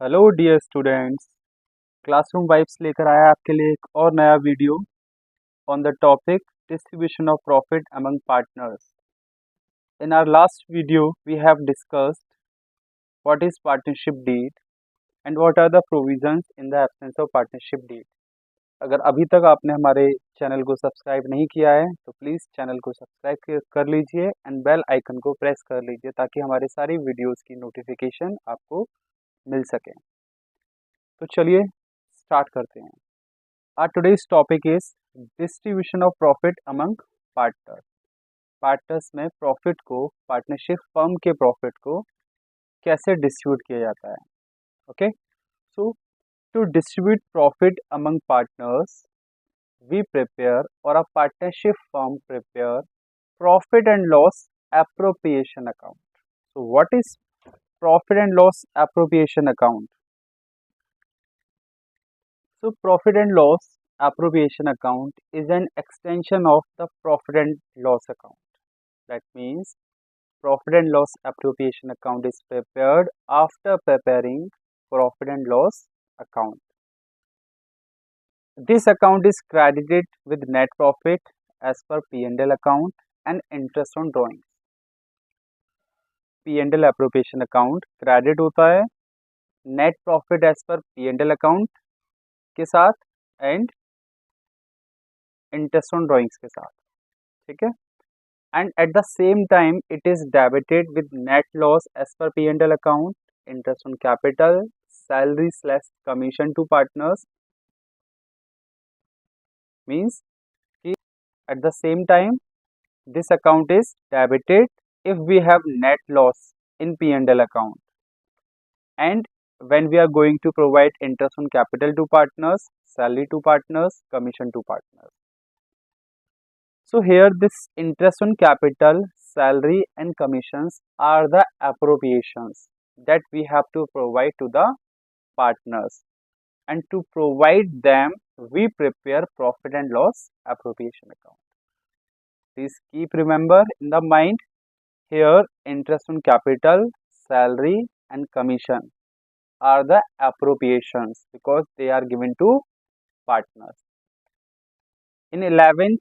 Hello dear students. Classroom vibes लेकर आया आपके लिए एक और नया video on the topic distribution of profit among partners. In our last video we have discussed what is partnership deed and what are the provisions in the absence of partnership deed. अगर अभी तक आपने हमारे channel को subscribe नहीं किया है तो प्लीज़ चैनल को सब्सक्राइब कर लीजिए एंड बेल आइकन को प्रेस कर लीजिए ताकि हमारे सारी वीडियोज़ की नोटिफिकेशन आपको मिल सके। तो चलिए स्टार्ट करते हैं। Our today's topic is distribution of profit among partners. Partners में प्रॉफिट को, पार्टनरशिप फर्म के प्रॉफिट को कैसे डिस्ट्रीब्यूट किया जाता है। Okay, so to distribute profit among partners we prepare और a partnership firm prepare profit and loss appropriation account. So what is profit and loss appropriation account? So profit and loss appropriation account is an extension of the profit and loss account. That means profit and loss appropriation account is prepared after preparing profit and loss account. This account is credited with net profit as per P&L account and interest on drawings. P&L appropriation account credit होता है net profit as per P&L account के साथ and interest on drawings के साथ, ठीक है। And at the same time it is debited with net loss as per P&L account, interest on capital, salary slash commission to partners. Means at the same time this account is debited if we have net loss in P&L account, and when we are going to provide interest on capital to partners, salary to partners, commission to partners. So here this interest on capital, salary and commissions are the appropriations that we have to provide to the partners, and to provide them we prepare profit and loss appropriation account. Please keep remember in the mind, here interest on capital, salary and commission are the appropriations because they are given to partners. In 11th,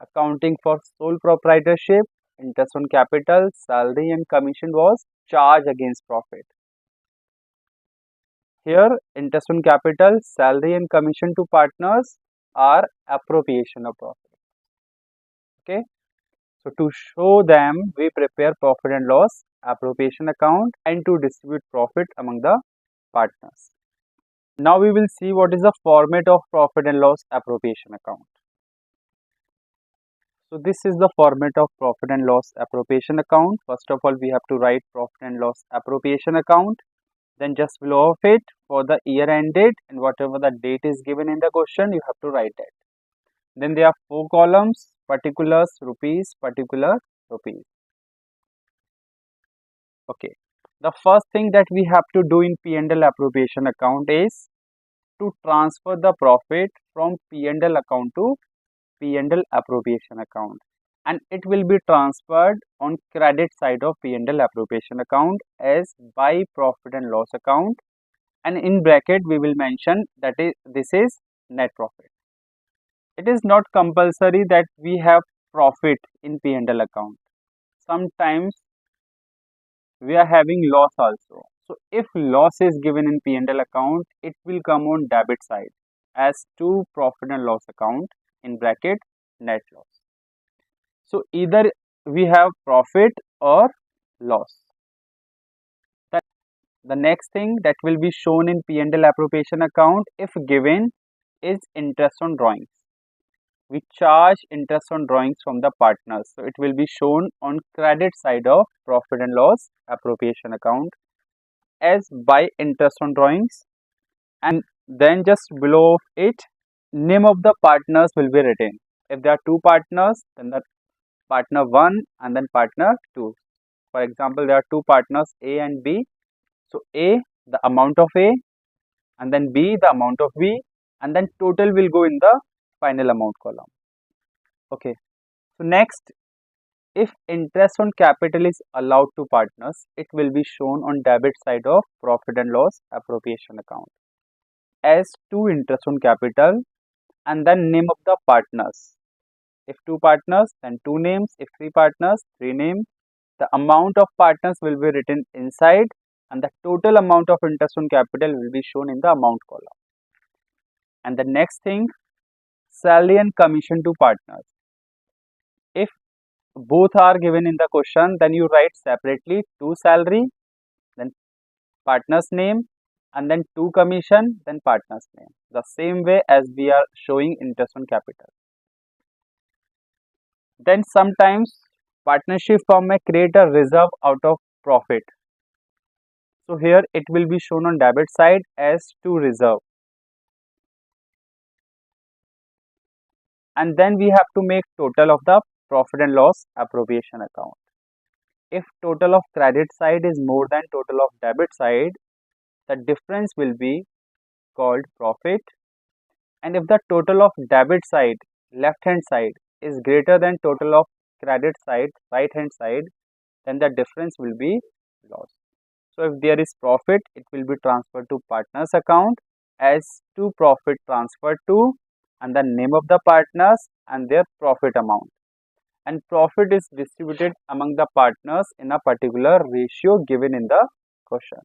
accounting for sole proprietorship, interest on capital, salary and commission was charge against profit. Here interest on capital, salary and commission to partners are appropriation of profit. Okay, so to show them we prepare profit and loss appropriation account and to distribute profit among the partners. Now we will see what is the format of profit and loss appropriation account. So this is the format of profit and loss appropriation account. First of all we have to write profit and loss appropriation account. Then just below of it for the year ended and whatever the date is given in the question you have to write that. Then there are 4 columns: particulars, rupees, particular, rupees. Okay. The first thing that we have to do in P&L appropriation account is to transfer the profit from P&L account to P&L appropriation account, and it will be transferred on credit side of P&L appropriation account as by profit and loss account, and in bracket we will mention that this is net profit. It is not compulsory that we have profit in P&L account. Sometimes we are having loss also. So if loss is given in P&L account, it will come on debit side as to profit and loss account in bracket net loss. So either we have profit or loss. The next thing that will be shown in P&L appropriation account if given is interest on drawings. We charge interest on drawings from the partners. So it will be shown on credit side of profit and loss appropriation account as by interest on drawings, and then just below it name of the partners will be written. If there are 2 partners, then the partner 1 and then partner 2. For example, there are 2 partners A and B. So A, the amount of A, and then B, the amount of B, and then total will go in the final amount column. Okay, so next If interest on capital is allowed to partners, it will be shown on debit side of profit and loss appropriation account as to interest on capital and then name of the partners. If two partners, then two names. If three partners, three names. The amount of partners will be written inside and the total amount of interest on capital will be shown in the amount column. And the next thing, salary and commission to partners. If both are given in the question, then you write separately two salary, then partner's name, and then two commission, then partner's name. The same way as we are showing interest on capital. Then sometimes partnership firm may create a reserve out of profit. So here it will be shown on debit side as to reserve. And then we have to make total of the profit and loss appropriation account. If total of credit side is more than total of debit side, the difference will be called profit. And if the total of debit side, left hand side, is greater than total of credit side, right hand side, then the difference will be loss. So if there is profit, it will be transferred to partners account as to profit transferred to and the name of the partners and their profit amount. And profit is distributed among the partners in a particular ratio given in the question.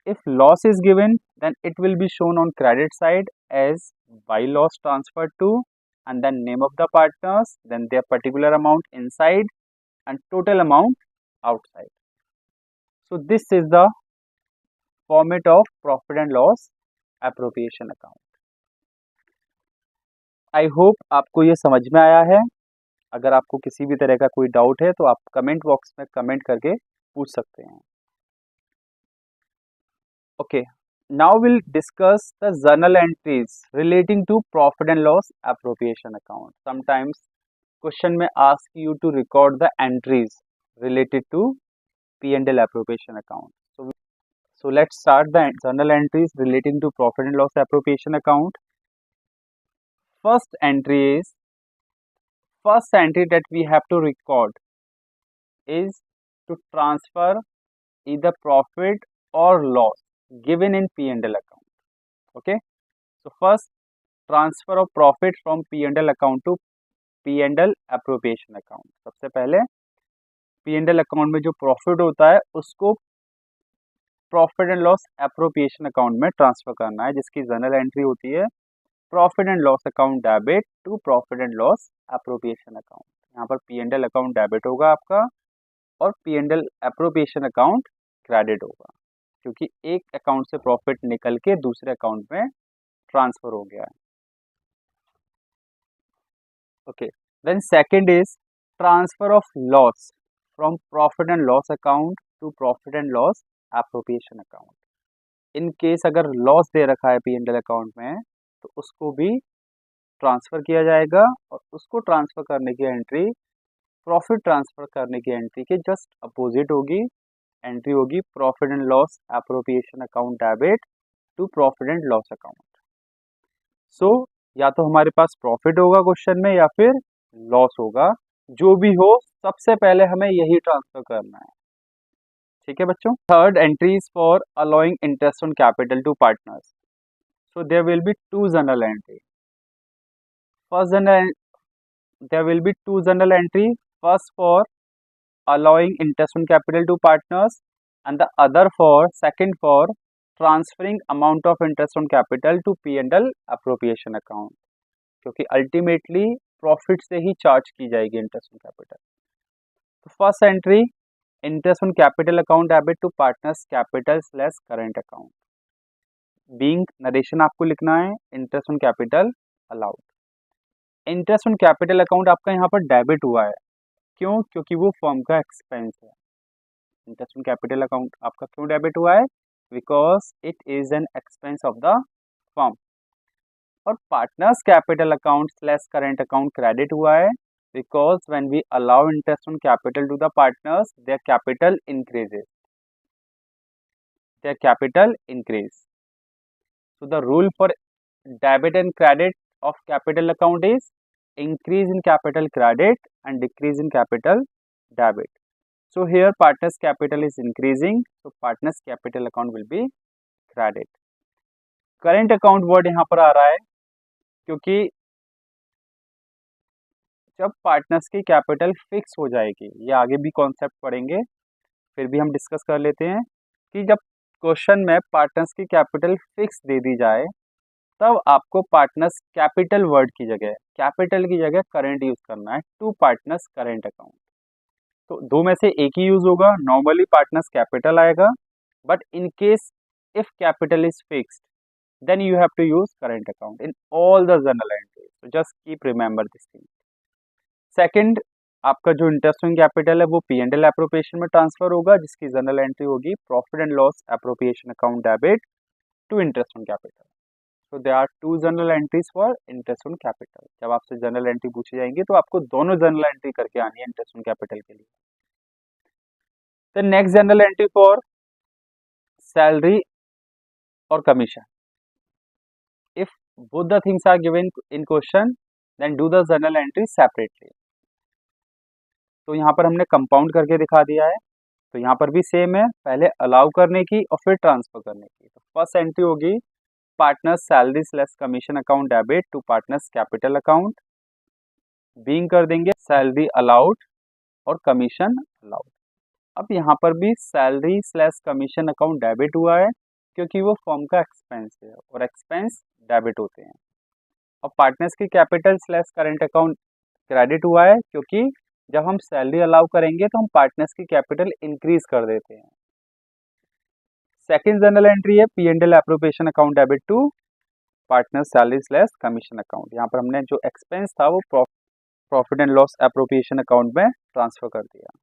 If loss is given, then it will be shown on credit side as by loss transferred to and then name of the partners, then their particular amount inside and total amount outside. So this is the format of profit and loss appropriation account. I hope आपको ये समझ में आया है। अगर आपको किसी भी तरह का कोई डाउट है तो आप कमेंट बॉक्स में कमेंट करके पूछ सकते हैं। Okay, now we'll discuss the journal entries relating to profit and loss appropriation account. Sometimes question may ask you to record the entries related to P&L appropriation account. So let's start the journal entries relating to profit and loss appropriation account. First entry that we have to record is to transfer either profit or loss given in P&L account. Okay, so first transfer of profit from P&L account to P&L appropriation account. सबसे पहले P&L account में जो profit होता है उसको profit and loss appropriation account में transfer करना है, जिसकी जर्नल एंट्री होती है profit and loss account debit to profit and loss appropriation account. यहाँ पर P&L अकाउंट डेबिट होगा आपका और P&L एप्रोप्रिएशन अकाउंट क्रेडिट होगा, क्योंकि एक अकाउंट से प्रॉफिट निकल के दूसरे अकाउंट में ट्रांसफर हो गया है। Okay, then second is transfer of loss from profit and loss account to profit and loss appropriation account. In case अगर लॉस दे रखा है P&L अकाउंट में तो उसको भी ट्रांसफ़र किया जाएगा और उसको ट्रांसफ़र करने की एंट्री प्रॉफिट ट्रांसफ़र करने की एंट्री के जस्ट अपोजिट होगी। एंट्री होगी profit and loss appropriation account debit to profit and loss account. So या तो हमारे पास प्रॉफिट होगा क्वेश्चन में या फिर लॉस होगा, जो भी हो सबसे पहले हमें यही ट्रांसफ़र करना है। ठीक है बच्चों। Third entry is for allowing interest on capital to partners. So there will be two journal entry. There will be two journal entry. First for allowing interest on capital to partners, and the other second for transferring amount of interest on capital to P&L appropriation account. क्योंकि ultimately profit से ही charge की जाएगी interest on capital. तो first entry interest on capital account debit to partners capital slash current account. Being narration आपको लिखना है interest on capital allowed. Interest on capital account आपका यहाँ पर डेबिट हुआ है, क्यों? क्योंकि वो फर्म का एक्सपेंस है। इंटरेस्ट ऑन कैपिटल अकाउंट आपका क्यों डेबिट हुआ है? Because it is an expense of the firm. और partners capital account slash current account credit हुआ है because when we allow interest on capital to the partners their capital increases, their capital increase. So the rule for debit and credit of capital account is increase in capital credit and decrease in capital debit. So here partners capital is increasing, so partners capital account will be credit. Current account word यहाँ पर आ रहा है क्योंकि जब partners की capital fix हो जाएगी, ये आगे भी कॉन्सेप्ट पढ़ेंगे, फिर भी हम डिस्कस कर लेते हैं कि जब क्वेश्चन में पार्टनर्स की कैपिटल फिक्स दे दी जाए तब आपको पार्टनर्स कैपिटल वर्ड की जगह, कैपिटल की जगह करंट यूज करना है, टू पार्टनर्स करंट अकाउंट। तो दो में से एक ही यूज होगा, नॉर्मली पार्टनर्स कैपिटल आएगा, but in case if capital is fixed then you have to use current account in all the journal entries. So just keep remember this thing. Second, आपका जो interest on capital है वो P&L appropriation में transfer होगा, जिसकी journal entry होगी profit and loss appropriation account debit to interest on capital. So there are two journal entries for interest on capital. जब आपसे जनरल एंट्री पूछी जाएंगी तो आपको दोनों जनरल एंट्री करके आनी है इंटरेस्ट ऑन कैपिटल के लिए. The next general entry for salary और commission. If both the things are given in question, then do the journal entry separately. तो यहाँ पर हमने कंपाउंड करके दिखा दिया है, तो यहाँ पर भी सेम है, पहले अलाउ करने की और फिर ट्रांसफर करने की. तो फर्स्ट एंट्री होगी partners salary slash commission account debit to partners capital account, being कर देंगे सैलरी अलाउड और कमीशन अलाउड. अब यहाँ पर भी salary slash commission account debit हुआ है क्योंकि वो फर्म का एक्सपेंस है और एक्सपेंस डेबिट होते हैं. और पार्टनर्स की capital slash current account credit हुआ है क्योंकि जब हम सैलरी अलाउ करेंगे तो हम पार्टनर्स की कैपिटल इंक्रीज कर देते हैं. सेकंड जनरल एंट्री है P&L appropriation account debit to partners salary slash commission account. यहाँ पर हमने जो एक्सपेंस था वो profit and loss appropriation account में ट्रांसफर कर दिया.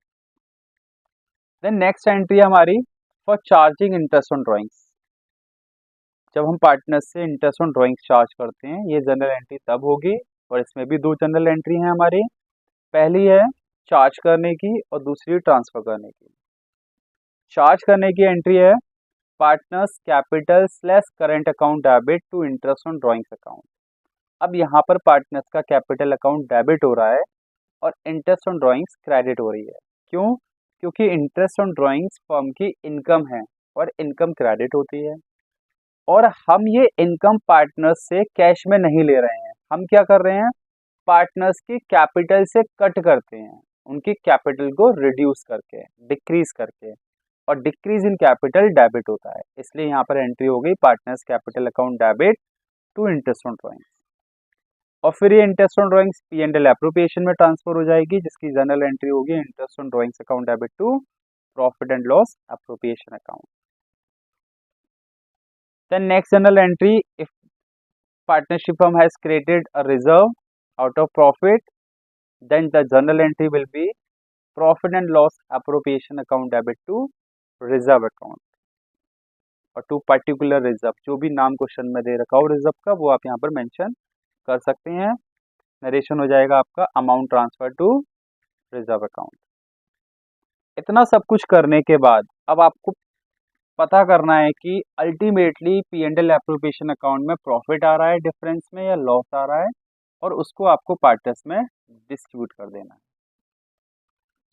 देन नेक्स्ट एंट्री है हमारी for charging interest on drawings. जब हम पार्टनर से इंटरेस्ट ऑन ड्रॉइंग्स चार्ज करते हैं, ये जनरल एंट्री तब होगी, और इसमें भी दो जनरल एंट्री हैं हमारी. पहली है चार्ज करने की और दूसरी ट्रांसफर करने की. चार्ज करने की एंट्री है partners capital slash current account debit to interest on drawings account. अब यहाँ पर पार्टनर्स का कैपिटल अकाउंट डेबिट हो रहा है और इंटरेस्ट ऑन ड्रॉइंग्स क्रेडिट हो रही है. क्यों? क्योंकि इंटरेस्ट ऑन ड्रॉइंग्स फर्म की इनकम है और इनकम क्रेडिट होती है, और हम ये इनकम पार्टनर्स से कैश में नहीं ले रहे हैं. हम क्या कर रहे हैं, पार्टनर्स की कैपिटल से कट करते हैं, उनकी कैपिटल को रिड्यूस करके, डिक्रीज करके, और डिक्रीज इन कैपिटल डेबिट होता है. इसलिए यहाँ पर एंट्री हो गई partners capital account debit to interest on drawings. और फिर ये interest on drawings P&L appropriation में ट्रांसफर हो जाएगी, जिसकी जनरल एंट्री होगी interest on drawings account debit to profit and loss appropriation account. Then next journal entry, if partnership firm has created a reserve out of profit, then the journal entry will be profit and loss appropriation account debit to reserve account. और to particular reserve, जो भी नाम question में दे रखा हो reserve का, वो आप यहाँ पर मेंशन कर सकते हैं. नरेशन हो जाएगा आपका amount transfer to reserve account. इतना सब कुछ करने के बाद अब आपको पता करना है कि अल्टीमेटली P&L एप्रोप्रिएशन अकाउंट में प्रॉफिट आ रहा है डिफरेंस में या लॉस आ रहा है, और उसको आपको पार्टनर्स में डिस्ट्रीब्यूट कर देना है.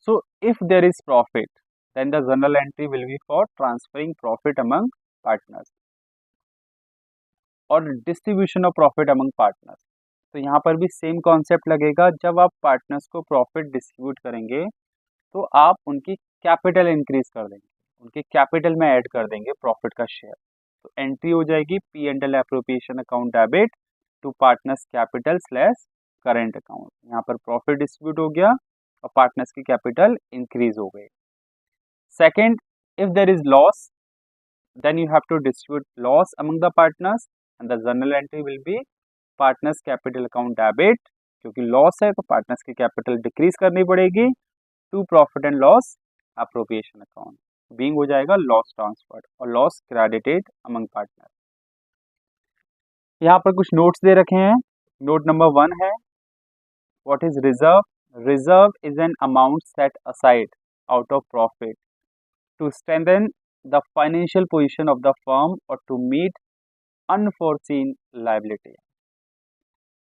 So if there is profit then the general entry will be for transferring profit among partners और distribution of profit among partners. तो यहाँ पर भी सेम कॉन्सेप्ट लगेगा. जब आप पार्टनर्स को प्रॉफिट डिस्ट्रीब्यूट करेंगे तो आप उनकी कैपिटल इंक्रीज कर देंगे, उनके कैपिटल में ऐड कर देंगे प्रॉफिट का शेयर. तो एंट्री हो जाएगी P&L appropriation account debit to partners capital slash current account. यहाँ पर प्रॉफिट डिस्ट्रीब्यूट हो गया और पार्टनर्स की कैपिटल इंक्रीज हो गई. Second, if there is loss then you have to distribute loss among the partners and the general entry will be partners capital account debit. क्योंकि loss है तो पार्टनर्स की कैपिटल डिक्रीज करनी पड़ेगी to profit and loss appropriation account, being हो जाएगा loss transferred और loss credited among partner. यहाँ पर कुछ नोट्स दे रखे हैं. नोट नंबर 1 है what is reserve. Reserve is an amount set aside out of profit to strengthen the financial position of the firm और to meet unforeseen liability.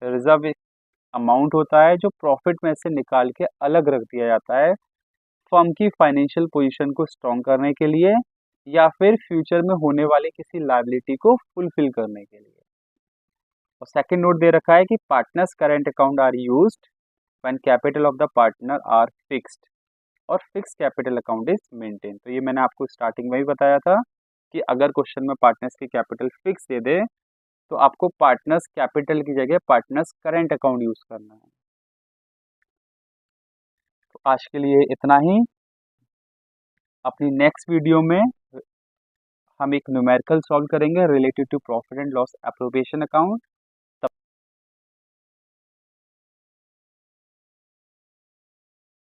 Reserve amount होता है जो प्रॉफिट में से निकाल के अलग रख दिया जाता है फर्म की फाइनेंशियल पोजीशन को स्ट्रॉन्ग करने के लिए या फिर फ्यूचर में होने वाली किसी लायबिलिटी को फुलफिल करने के लिए। और सेकंड नोट दे रखा है कि partners current account are used when capital of the partner are fixed और fix capital account is maintain. तो ये मैंने आपको स्टार्टिंग में ही बताया था कि अगर क्वेश्चन में पार्टनर्स की कैपिटल फिक्स दे दे तो आपको पार्टनर्स कैपिटल की जगह पार्टनर्स करेंट अकाउंट यूज करना है। तो आज के लिए इतना ही। अपनी नेक्स्ट वीडियो में हम एक न्यूमेरिकल सॉल्व करेंगे related to profit and loss appropriation account.